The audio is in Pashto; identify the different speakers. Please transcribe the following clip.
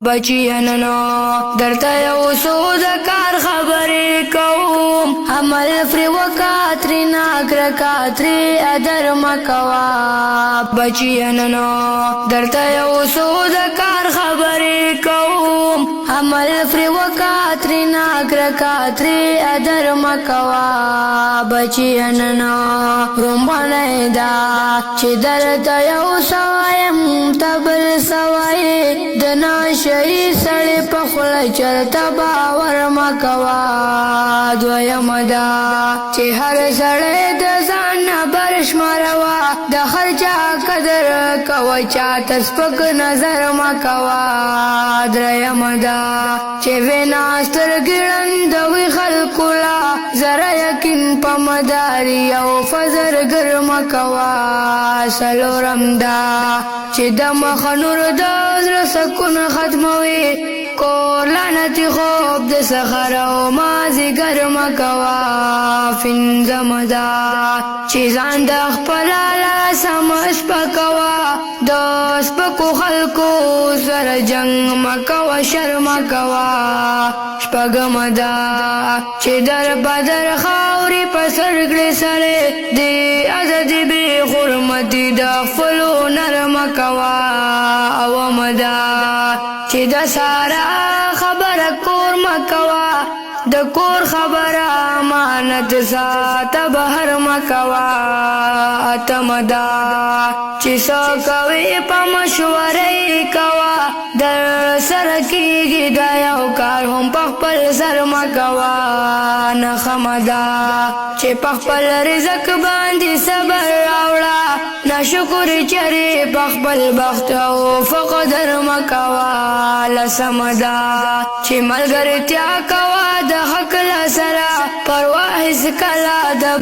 Speaker 1: بچیانو درته یو څو د کار خبرې کوم عمل فری وکاتري ناکرکا ترې ادر مکوا بچیانو درته یو څو د کار خبرې کوم عمل فری وکاتري ناکرکا ترې ادر مکوا بچیانو رومبانه دا چې درته یو سوایم تبل سوای د ناشئی سړی په خوله چرته باور مکوا دویم دا چې هر سړی د ځان نه برشماروا د هر چا قدر کوه چاته سپک نظر مکوا دریم دا چې وینا سترګې ړندوي خلکو لا زره یقین په مداري او فزر ګرم کوا څلورم دا چې د مخ نور د زړه سکون ختموي کور لعنتي خوب د سحر او مازیګر مکوا پنځم دا چې ځان د خپل لاس مش پکوا د سپکو خلکو سره جنگ مکوا شرم کوا شپږم دا چې در بدر خاوري په سرګړې سره دی ازادي به حرمتي د خپلو نرم کوا او مدا چې د سارا خبره کور مکوا د کور خبره امانت سات بهر مکوا اتمدا چې سو کوي په مشورې کوا در سره کېږي دا یو کار هم په خپل سر مکوا نه خمدا چې په خپل رزق باندې صبر راوړه ناشکر چرې په خپل بخت او فقدر مکوا لسمدا چې ملګرتیا کوا د حق سره پروا هیڅ کله د